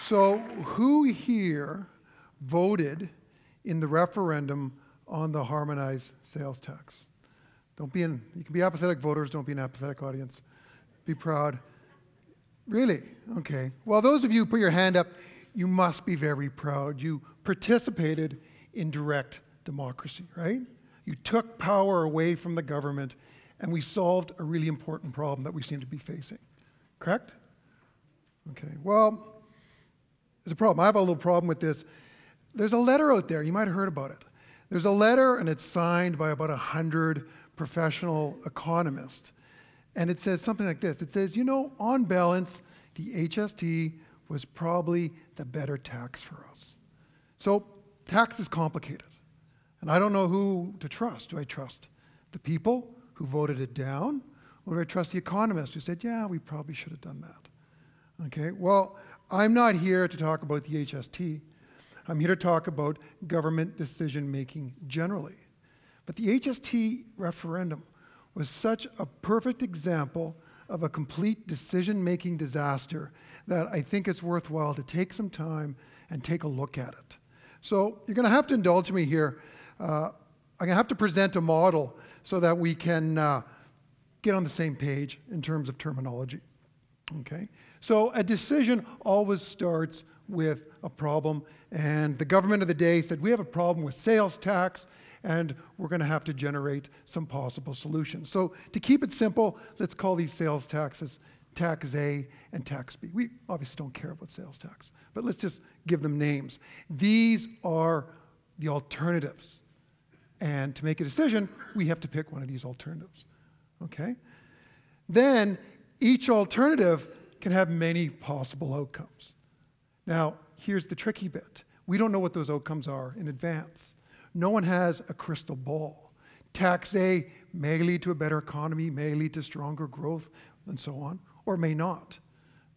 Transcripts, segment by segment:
So who here voted in the referendum on the harmonized sales tax? You can be apathetic voters, don't be an apathetic audience. Be proud. Really? Okay. Well, those of you who put your hand up, you must be very proud. You participated in direct democracy, right? You took power away from the government, and we solved a really important problem that we seem to be facing. Correct? Okay. Well, there's a problem. I have a little problem with this. There's a letter out there. You might have heard about it. There's a letter, and it's signed by about 100 professional economists. And it says something like this. It says, you know, on balance, the HST was probably the better tax for us. So tax is complicated. And I don't know who to trust. Do I trust the people who voted it down? Or do I trust the economists who said, yeah, we probably should have done that? Okay, well, I'm not here to talk about the HST. I'm here to talk about government decision-making generally. But the HST referendum was such a perfect example of a complete decision-making disaster that I think it's worthwhile to take some time and take a look at it. So you're going to have to indulge me here. I'm going to have to present a model so that we can get on the same page in terms of terminology. Okay? So a decision always starts with a problem, and the government of the day said, we have a problem with sales tax, and we're going to have to generate some possible solutions. So to keep it simple, let's call these sales taxes Tax A and Tax B. We obviously don't care about sales tax, but let's just give them names. These are the alternatives. And to make a decision, we have to pick one of these alternatives. Okay? Then each alternative can have many possible outcomes. Now, here's the tricky bit. We don't know what those outcomes are in advance. No one has a crystal ball. Tax A may lead to a better economy, may lead to stronger growth, and so on, or may not.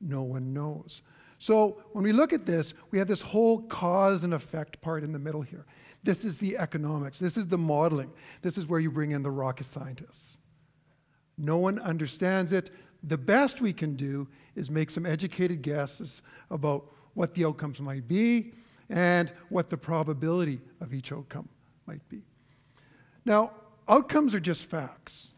No one knows. So when we look at this, we have this whole cause and effect part in the middle here. This is the economics. This is the modeling. This is where you bring in the rocket scientists. No one understands it. The best we can do is make some educated guesses about what the outcomes might be and what the probability of each outcome might be. Now, outcomes are just facts.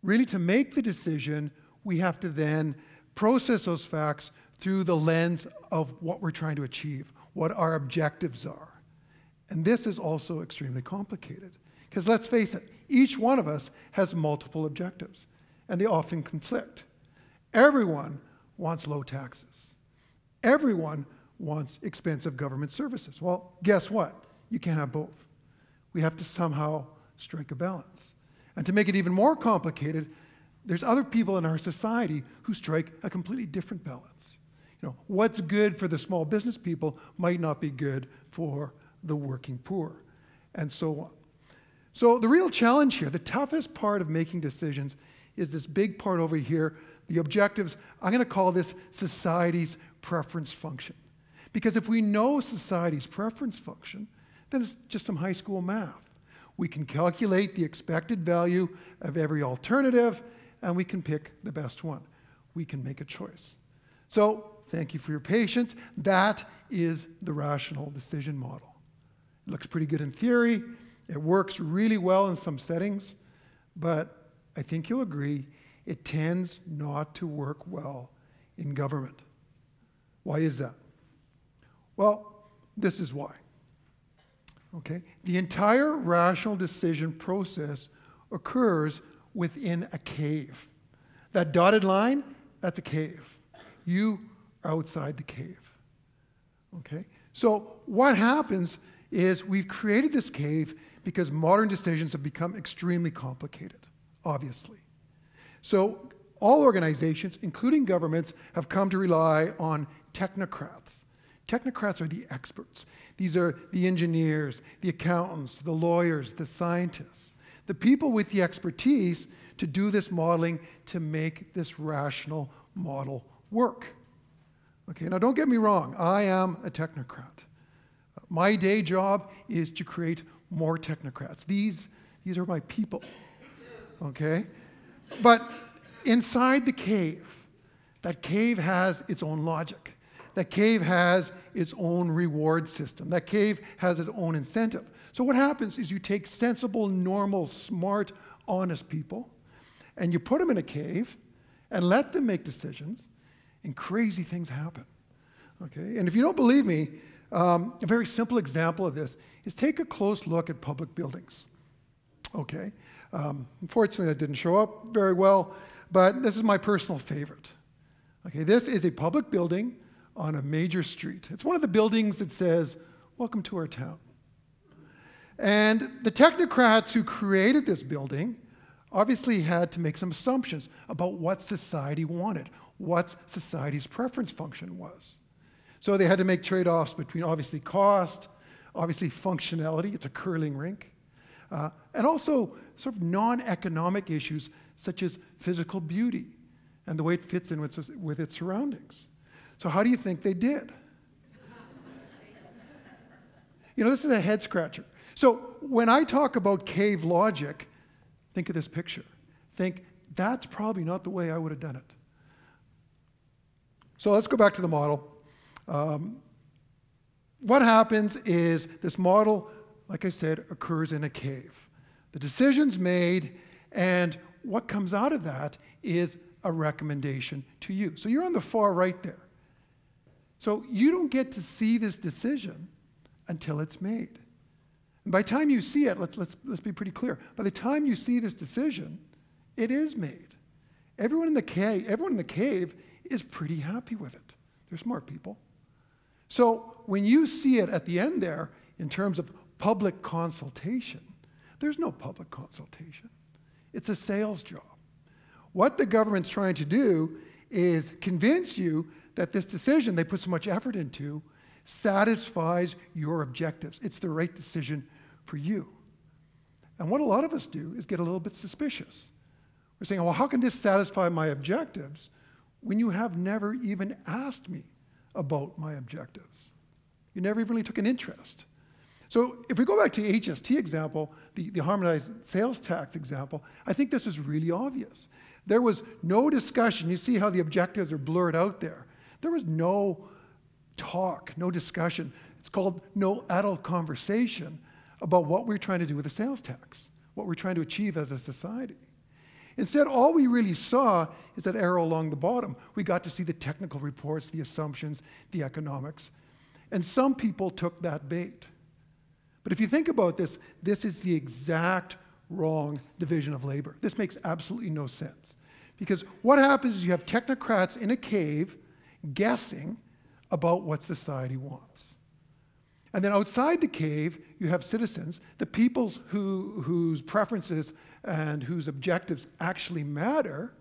Really, to make the decision, we have to then process those facts through the lens of what we're trying to achieve, what our objectives are. And this is also extremely complicated. Because let's face it, each one of us has multiple objectives, and they often conflict. Everyone wants low taxes. Everyone wants expensive government services. Well, guess what? You can't have both. We have to somehow strike a balance. And to make it even more complicated, there's other people in our society who strike a completely different balance. You know, what's good for the small business people might not be good for the working poor, and so on. So the real challenge here, the toughest part of making decisions, is this big part over here, the objectives. I'm going to call this society's preference function. Because if we know society's preference function, then it's just some high school math. We can calculate the expected value of every alternative, and we can pick the best one. We can make a choice. So thank you for your patience. That is the rational decision model. It looks pretty good in theory. It works really well in some settings, but I think you'll agree it tends not to work well in government. Why is that? Well, this is why. Okay? The entire rational decision process occurs within a cave. That dotted line, that's a cave. You are outside the cave. Okay? So what happens is we've created this cave because modern decisions have become extremely complicated, obviously. So all organizations, including governments, have come to rely on technocrats. Technocrats are the experts. These are the engineers, the accountants, the lawyers, the scientists, the people with the expertise to do this modeling to make this rational model work. Okay, now don't get me wrong, I am a technocrat. My day job is to create more technocrats. These are my people, okay? But inside the cave, that cave has its own logic. That cave has its own reward system. That cave has its own incentive. So what happens is you take sensible, normal, smart, honest people, and you put them in a cave and let them make decisions, and crazy things happen. Okay? And if you don't believe me, a very simple example of this is take a close look at public buildings. Okay? Unfortunately, that didn't show up very well, but this is my personal favorite. Okay, this is a public building on a major street. It's one of the buildings that says, "Welcome to our town." And the technocrats who created this building obviously had to make some assumptions about what society wanted, what society's preference function was. So they had to make trade-offs between obviously cost, obviously functionality, it's a curling rink, and also sort of non-economic issues such as physical beauty and the way it fits in with its surroundings. So how do you think they did? You know, this is a head scratcher. So when I talk about cave logic, think of this picture. Think, that's probably not the way I would have done it. So let's go back to the model. What happens is this model, like I said, occurs in a cave. The decision's made, and what comes out of that is a recommendation to you. So you're on the far right there. So you don't get to see this decision until it's made. And by the time you see it, let's be pretty clear. By the time you see this decision, it is made. Everyone in the cave is pretty happy with it. They're smart people. So when you see it at the end there, in terms of public consultation, there's no public consultation. It's a sales job. What the government's trying to do is convince you that this decision they put so much effort into satisfies your objectives. It's the right decision for you. And what a lot of us do is get a little bit suspicious. We're saying, well, how can this satisfy my objectives when you have never even asked me about my objectives? You never even really took an interest. So if we go back to the HST example, the harmonized sales tax example, I think this is really obvious. There was no discussion. You see how the objectives are blurred out there. There was no talk, no discussion. It's called no adult conversation about what we're trying to do with the sales tax, what we're trying to achieve as a society. Instead, all we really saw is that arrow along the bottom. We got to see the technical reports, the assumptions, the economics. And some people took that bait. But if you think about this, this is the exact wrong division of labor. This makes absolutely no sense. Because what happens is you have technocrats in a cave guessing about what society wants. And then outside the cave, you have citizens, the peoples whose preferences and whose objectives actually matter.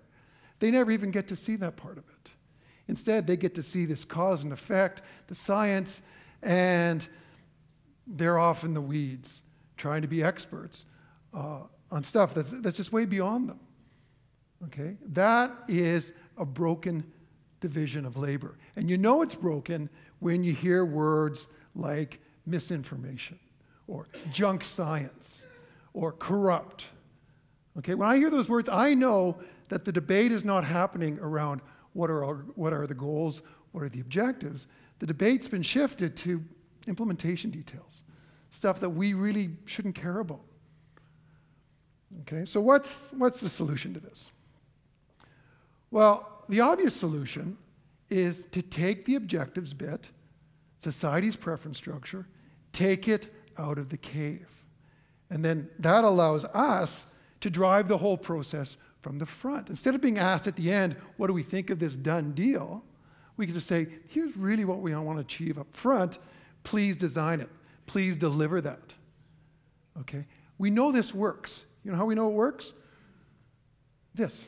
They never even get to see that part of it. Instead, they get to see this cause and effect, the science, and they're off in the weeds trying to be experts on stuff that's just way beyond them. Okay? That is a broken division of labor. And you know it's broken when you hear words like misinformation or junk science or corrupt. Okay? When I hear those words, I know that the debate is not happening around what are the goals, what are the objectives. The debate's been shifted to implementation details, stuff that we really shouldn't care about. Okay, so what's the solution to this? Well, the obvious solution is to take the objectives bit, society's preference structure, take it out of the cave. And then that allows us to drive the whole process from the front. Instead of being asked at the end, what do we think of this done deal? We can just say, here's really what we want to achieve up front. Please design it. Please deliver that. Okay? We know this works. You know how we know it works? This.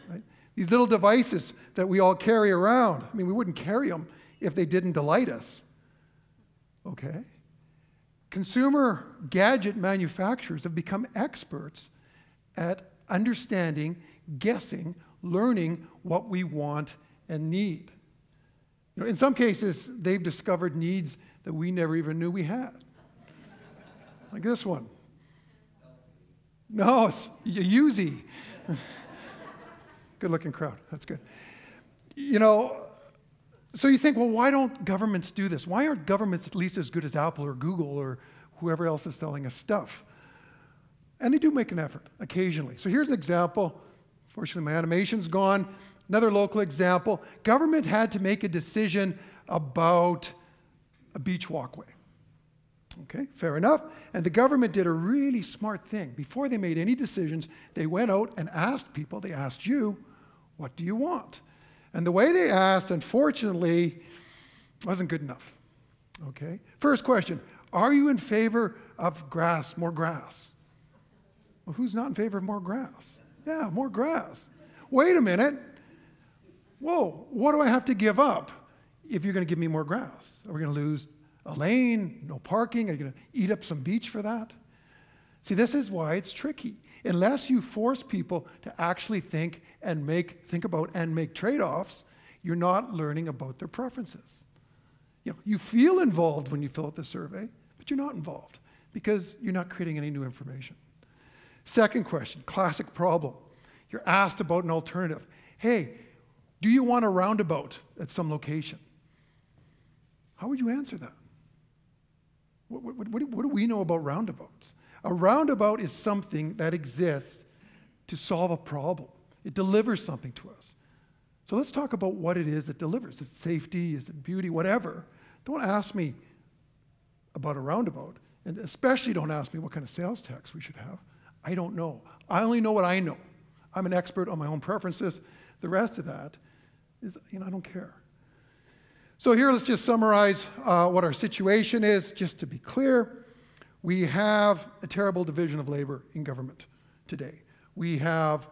Right? These little devices that we all carry around. I mean, we wouldn't carry them if they didn't delight us. Okay? Consumer gadget manufacturers have become experts at understanding, guessing, learning what we want and need. You know, in some cases, they've discovered needs that we never even knew we had. Like this one. No, it's a Uzi. Good-looking crowd. That's good. You know, So you think, well, why don't governments do this? Why aren't governments at least as good as Apple or Google or whoever else is selling us stuff? And they do make an effort occasionally. So here's an example. Fortunately, my animation's gone. Another local example. Government had to make a decision about a beach walkway. Okay, fair enough. And the government did a really smart thing. Before they made any decisions, they went out and asked people, they asked you, what do you want? And the way they asked, unfortunately, wasn't good enough. Okay? First question, are you in favor of grass, more grass? Well, who's not in favor of more grass? Yeah, more grass. Wait a minute. Whoa, what do I have to give up if you're going to give me more grass? Are we going to lose a lane, no parking? Are you going to eat up some beach for that? See, this is why it's tricky. Unless you force people to actually think about and make trade-offs, you're not learning about their preferences. You feel involved when you fill out the survey, but you're not involved because you're not creating any new information. Second question, classic problem. You're asked about an alternative. Hey, do you want a roundabout at some location? How would you answer that? What do we know about roundabouts? A roundabout is something that exists to solve a problem. It delivers something to us. So let's talk about what it is that delivers. Is it safety? Is it beauty? Whatever. Don't ask me about a roundabout, and especially don't ask me what kind of sales tax we should have. I don't know. I only know what I know. I'm an expert on my own preferences. The rest of that is, I don't care. So here, let's just summarize what our situation is. Just to be clear, we have a terrible division of labor in government today. We have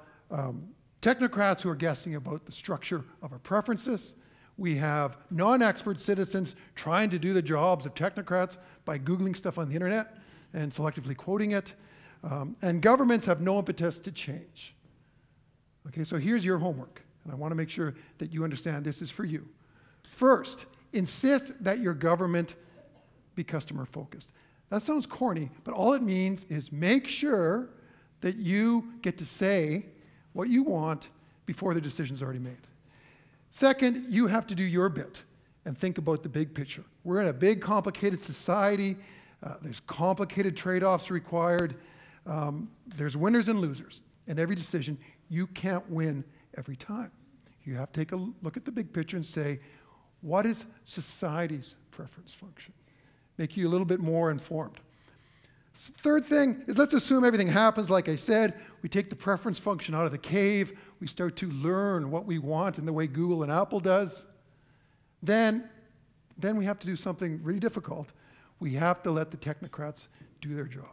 technocrats who are guessing about the structure of our preferences. We have non-expert citizens trying to do the jobs of technocrats by Googling stuff on the internet and selectively quoting it. And governments have no impetus to change. Okay, so here's your homework. And I want to make sure that you understand this is for you. First, insist that your government be customer-focused. That sounds corny, but all it means is make sure that you get to say what you want before the decision's already made. Second, you have to do your bit and think about the big picture. We're in a big, complicated society. There's complicated trade-offs required. There's winners and losers. In every decision, you can't win every time. You have to take a look at the big picture and say, what is society's preference function? Make you a little bit more informed. Third thing is, let's assume everything happens like I said. We take the preference function out of the cave. We start to learn what we want in the way Google and Apple does. Then we have to do something really difficult. We have to let the technocrats do their job.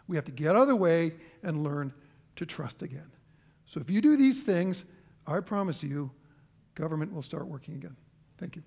We have to get out of the way and learn to trust again. So if you do these things, I promise you, government will start working again. Thank you.